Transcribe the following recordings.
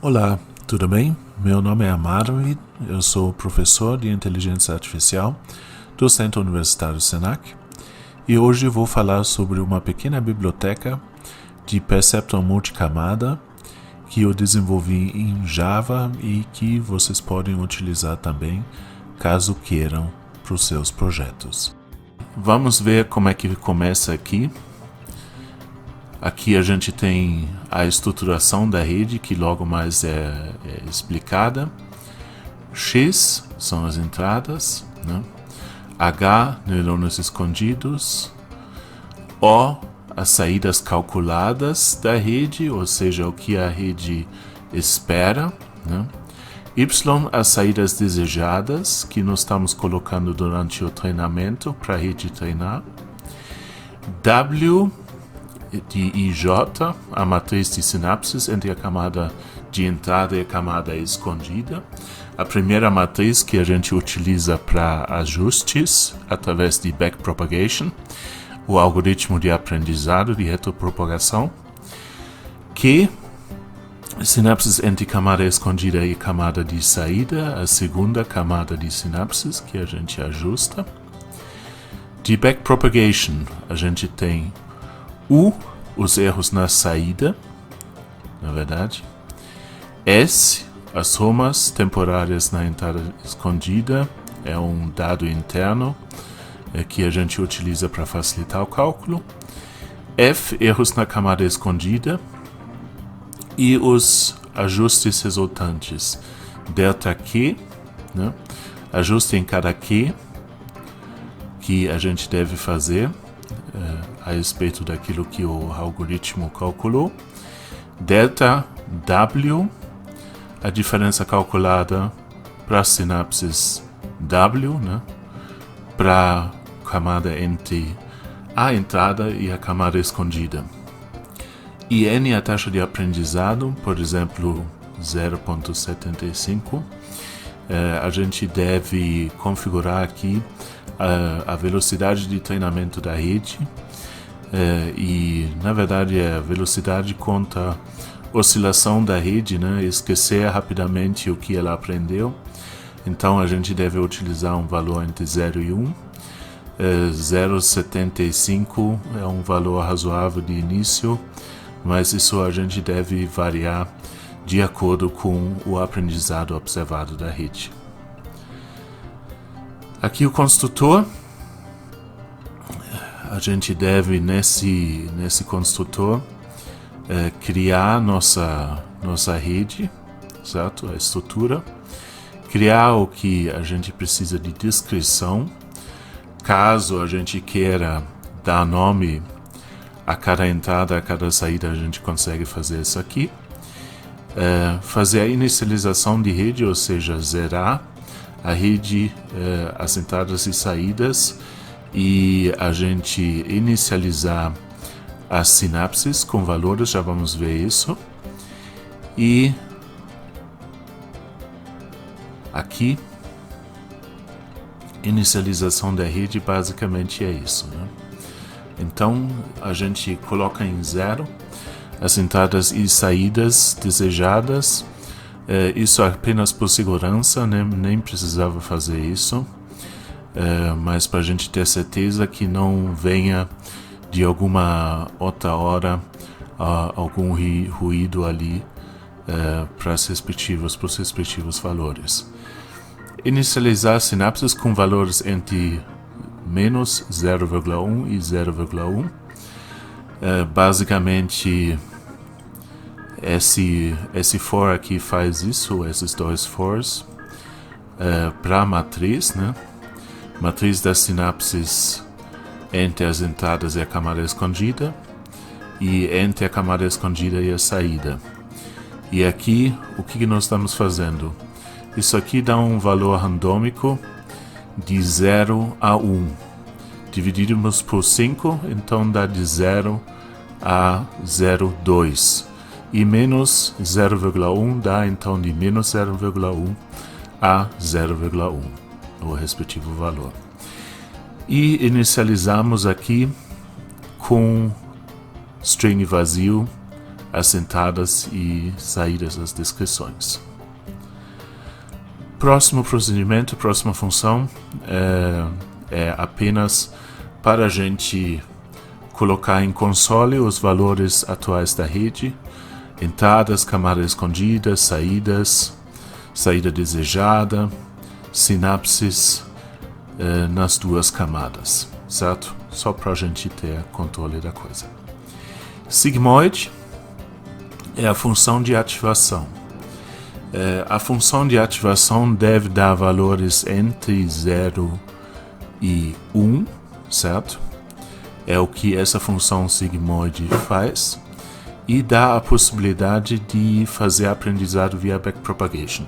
Olá, tudo bem? Meu nome é Amaro, eu sou professor de Inteligência Artificial do Centro Universitário Senac e hoje vou falar sobre uma pequena biblioteca de Perceptron multicamada que eu desenvolvi em Java e que vocês podem utilizar também caso queiram para os seus projetos. Vamos ver como é que começa aqui. Aqui a gente tem a estruturação da rede, que logo mais é explicada. X são as entradas, né? H, neurônios escondidos. O, as saídas calculadas da rede, ou seja, o que a rede espera, né? Y, as saídas desejadas, que nós estamos colocando durante o treinamento para a rede treinar. W, de IJ, a matriz de sinapses entre a camada de entrada e a camada escondida. A primeira matriz que a gente utiliza para ajustes através de backpropagation, o algoritmo de aprendizado de retropropagação. Q, sinapses entre camada escondida e camada de saída, a segunda camada de sinapses que a gente ajusta. De backpropagation, a gente tem U, os erros na saída, na verdade. S, as somas temporárias na entrada escondida, é um dado interno que a gente utiliza para facilitar o cálculo. F, erros na camada escondida. E os ajustes resultantes. Delta Q, né? Ajuste em cada Q que a gente deve fazer a respeito daquilo que o algoritmo calculou. Delta W, a diferença calculada para sinapses W, né? Para a camada entre a entrada e a camada escondida. E N, a taxa de aprendizado, por exemplo, 0.75. A gente deve configurar aqui a velocidade de treinamento da rede e, na verdade, a velocidade conta oscilação da rede, né? Esquecer rapidamente o que ela aprendeu. Então, a gente deve utilizar um valor entre 0 e 1. 0,75 é um valor razoável de início, mas isso a gente deve variar de acordo com o aprendizado observado da rede. Aqui o construtor, a gente deve nesse construtor criar nossa rede, certo? A estrutura, criar o que a gente precisa de descrição, caso a gente queira dar nome a cada entrada, a cada saída, a gente consegue fazer isso aqui. Fazer a inicialização de rede, ou seja, zerar a rede, as entradas e saídas, e a gente inicializar as sinapses com valores, já vamos ver isso. E aqui, inicialização da rede basicamente é isso, né? Então, a gente coloca em 0 as entradas e saídas desejadas. Isso apenas por segurança, né? Nem precisava fazer isso, mas para a gente ter certeza que não venha de alguma outra hora algum ruído ali para os respectivos valores. Inicializar sinapses com valores entre menos 0,1 e 0,1. Basicamente, esse for aqui faz isso, esses dois fors, para a matriz, né? Matriz das sinapses entre as entradas e a camada escondida, e entre a camada escondida e a saída. E aqui, o que nós estamos fazendo? Isso aqui dá um valor randômico de 0 a 1. Dividimos por 5, então dá de 0 a 0,2. E menos 0,1 dá então de menos 0,1 a 0,1, o respectivo valor. E inicializamos aqui com string vazio as entradas e saídas das descrições. Próximo procedimento, próxima função é apenas para a gente colocar em console os valores atuais da rede, entradas, camada escondida, saídas, saída desejada, sinapses nas duas camadas, certo? Só para a gente ter controle da coisa. Sigmoid é a função de ativação. A função de ativação deve dar valores entre 0 e 1, certo? É o que essa função sigmoid faz, e dá a possibilidade de fazer aprendizado via backpropagation.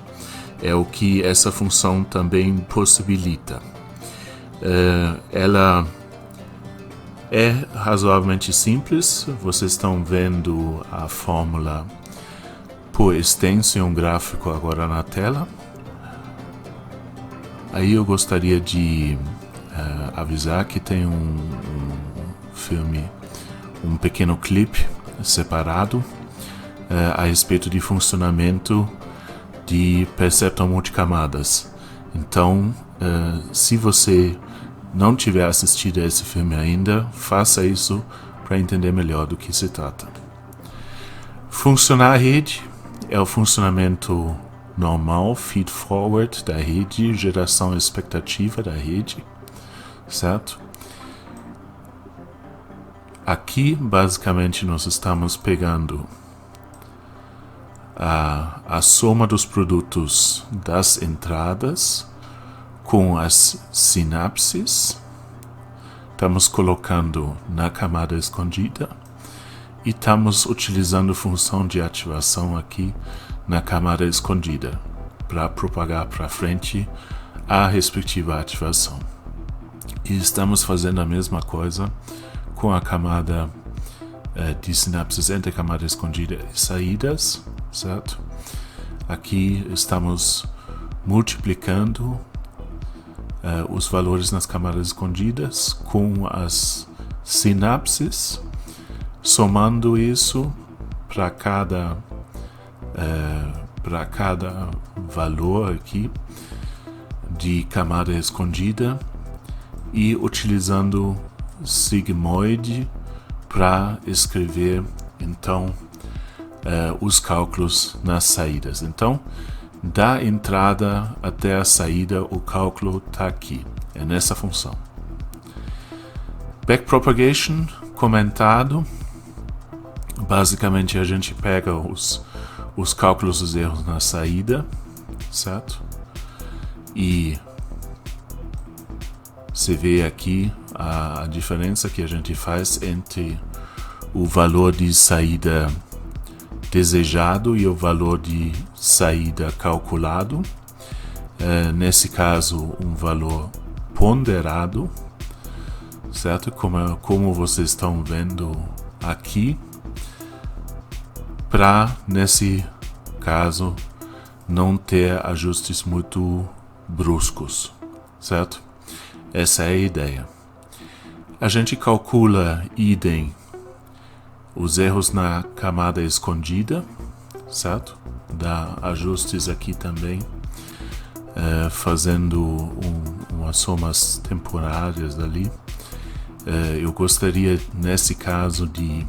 É o que essa função também possibilita. Ela é razoavelmente simples. Vocês estão vendo a fórmula por extenso em um gráfico agora na tela. Aí eu gostaria de avisar que tem um filme, um pequeno clipe separado a respeito de funcionamento de perceptor multicamadas. Então, se você não tiver assistido a esse filme ainda, faça isso para entender melhor do que se trata. Funcionar a rede é o funcionamento normal, feed forward da rede, geração expectativa da rede, certo? Aqui, basicamente, nós estamos pegando a soma dos produtos das entradas com as sinapses, estamos colocando na camada escondida e estamos utilizando função de ativação aqui na camada escondida para propagar para frente a respectiva ativação. E estamos fazendo a mesma coisa com a camada de sinapses entre a camada escondida e saídas, certo? Aqui estamos multiplicando os valores nas camadas escondidas com as sinapses, somando isso para cada valor aqui de camada escondida e utilizando sigmoid para escrever então os cálculos nas saídas. Então, da entrada até a saída, o cálculo está aqui, é nessa função. Backpropagation comentado, basicamente a gente pega os cálculos dos erros na saída, certo? E você vê aqui a diferença que a gente faz entre o valor de saída desejado e o valor de saída calculado. Nesse caso, um valor ponderado, certo? Como vocês estão vendo aqui, para, nesse caso, não ter ajustes muito bruscos, certo? Essa é a ideia. A gente calcula idem os erros na camada escondida, certo? Dá ajustes aqui também, fazendo umas somas temporárias ali. Eu gostaria, nesse caso, de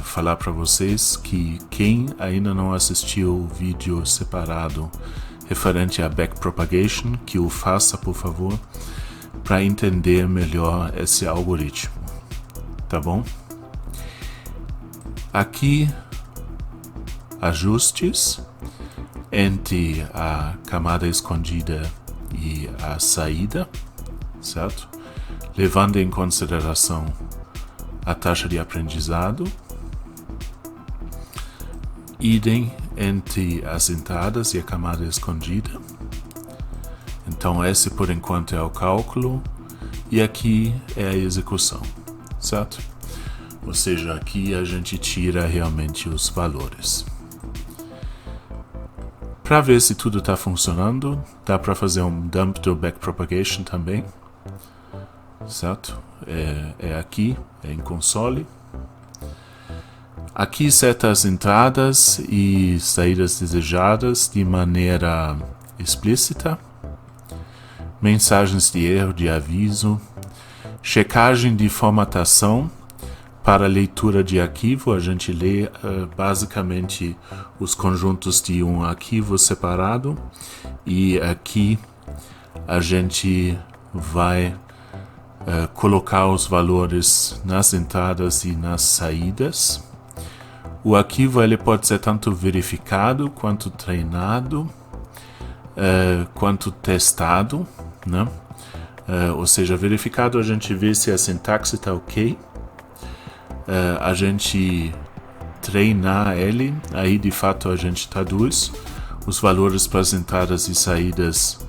falar para vocês que quem ainda não assistiu o vídeo separado referente a backpropagation, que o faça, por favor, para entender melhor esse algoritmo, tá bom? Aqui, ajustes entre a camada escondida e a saída, certo? Levando em consideração a taxa de aprendizado, idem entre as entradas e a camada escondida. Então esse por enquanto é o cálculo e aqui é a execução, certo? Ou seja, aqui a gente tira realmente os valores. Para ver se tudo está funcionando, dá para fazer um dump do backpropagation também, certo? É aqui, é em console. Aqui seta as entradas e saídas desejadas de maneira explícita, mensagens de erro, de aviso, checagem de formatação. Para leitura de arquivo, a gente lê basicamente os conjuntos de um arquivo separado, e aqui a gente vai colocar os valores nas entradas e nas saídas. O arquivo ele pode ser tanto verificado, quanto treinado, quanto testado, né? Ou seja, verificado a gente vê se a sintaxe está ok. A gente treinar ele, aí de fato a gente traduz os valores para as entradas e saídas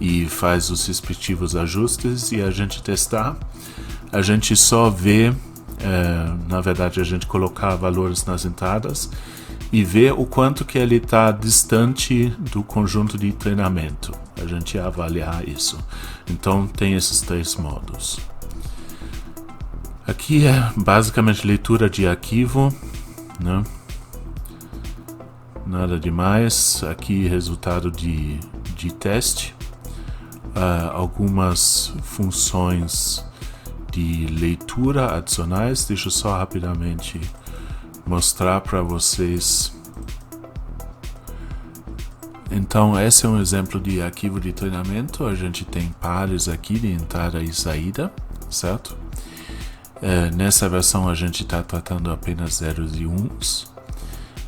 e faz os respectivos ajustes, e a gente testar, a gente só vê, na verdade a gente colocar valores nas entradas e ver o quanto que ele está distante do conjunto de treinamento, a gente avaliar isso. Então tem esses 3 modos. Aqui é basicamente leitura de arquivo, né? Nada demais. Aqui resultado de teste. Algumas funções de leitura adicionais. Deixa eu só rapidamente mostrar para vocês. Então, esse é um exemplo de arquivo de treinamento. A gente tem pares aqui de entrada e saída, certo? Nessa versão a gente está tratando apenas zeros e uns.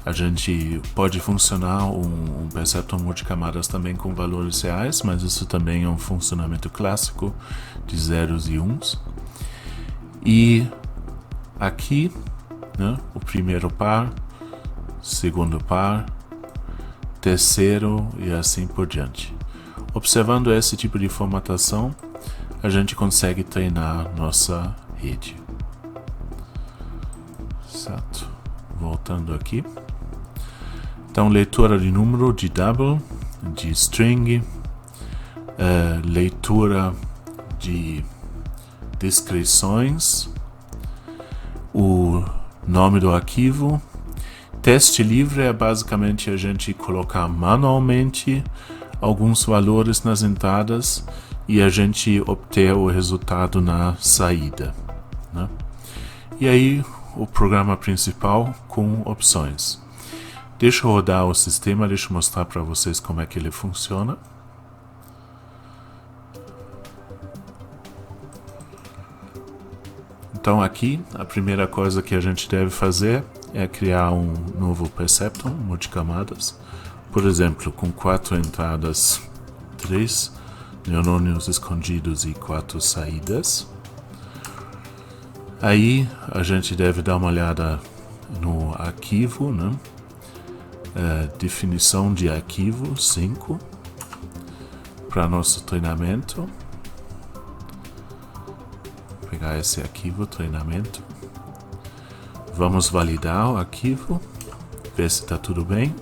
A gente pode funcionar um perceptor multicamadas também com valores reais, mas isso também é um funcionamento clássico de zeros e uns. E aqui, né, o primeiro par, segundo par, terceiro e assim por diante. Observando esse tipo de formatação, a gente consegue treinar nossa rede. Certo. Voltando aqui. Então, leitura de número, de double, de string, leitura de descrições, o nome do arquivo. Teste livre é basicamente a gente colocar manualmente alguns valores nas entradas e a gente obter o resultado na saída, né? E aí o programa principal com opções. Deixa eu rodar o sistema, deixa eu mostrar para vocês como é que ele funciona. Então aqui, a primeira coisa que a gente deve fazer é criar um novo perceptor multicamadas. Por exemplo, com 4 entradas, 3 neurônios escondidos e 4 saídas. Aí a gente deve dar uma olhada no arquivo, né? Definição de arquivo 5 para nosso treinamento. Vou pegar esse arquivo, treinamento. Vamos validar o arquivo, ver se está tudo bem.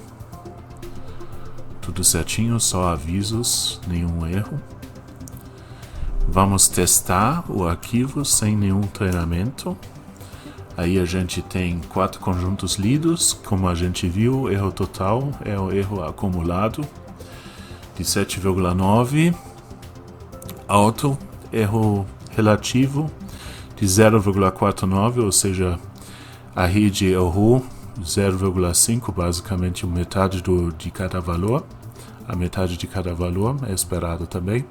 Tudo certinho, só avisos, nenhum erro. Vamos testar o arquivo sem nenhum treinamento. Aí a gente tem 4 conjuntos lidos, como a gente viu, o erro total é o erro acumulado de 7,9, alto, erro relativo de 0,49, ou seja, a rede errou 0,5, basicamente metade de cada valor. A metade de cada valor é esperado também.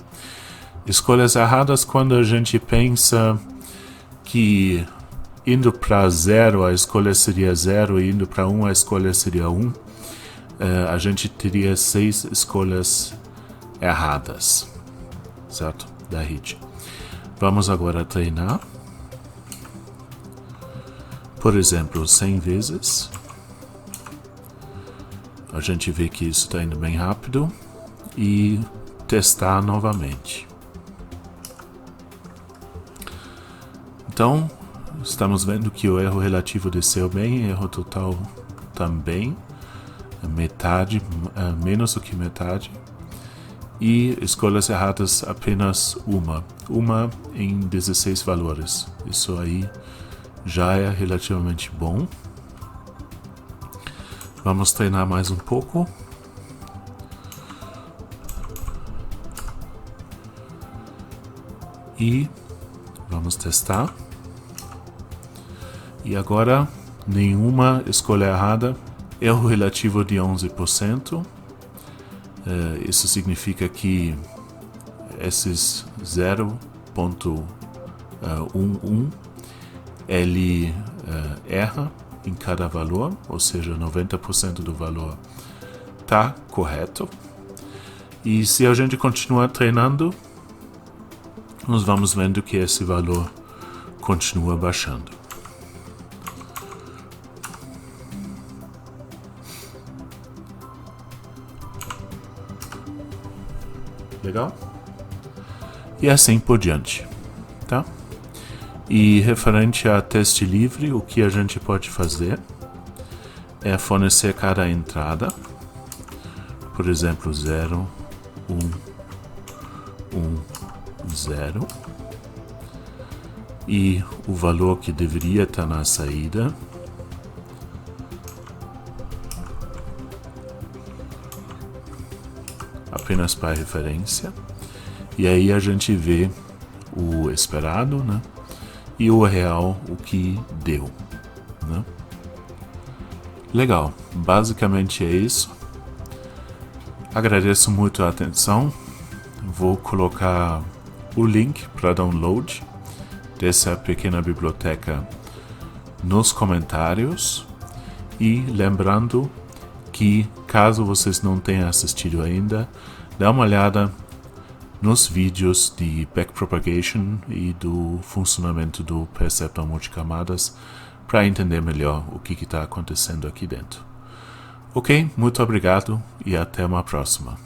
Escolhas erradas quando a gente pensa que indo para 0 a escolha seria 0 e indo para 1 a escolha seria 1. A gente teria 6 escolhas erradas, certo? Da rede. Vamos agora treinar. Por exemplo, 100 vezes. A gente vê que isso está indo bem rápido. E testar novamente. Então, estamos vendo que o erro relativo desceu bem, erro total também, metade, menos do que metade, e escolhas erradas apenas uma em 16 valores. Isso aí já é relativamente bom. Vamos treinar mais um pouco. E vamos testar. E agora, nenhuma escolha errada. Erro relativo de 11%. Isso significa que esses 0,11 ele erra em cada valor, ou seja, 90% do valor está correto. E se a gente continuar treinando, nós vamos vendo que esse valor continua baixando. Legal? E assim por diante, tá? E referente a teste livre, o que a gente pode fazer é fornecer cada entrada, por exemplo, 0, 1, 1, 0, e o valor que deveria estar na saída, apenas para referência, e aí a gente vê o esperado, né? E o real, o que deu, né? Legal, basicamente é isso. Agradeço muito a atenção. Vou colocar o link para download dessa pequena biblioteca nos comentários. E lembrando que, caso vocês não tenham assistido ainda, dá uma olhada nos vídeos de backpropagation e do funcionamento do perceptor multicamadas para entender melhor o que está acontecendo aqui dentro. Ok, muito obrigado e até uma próxima.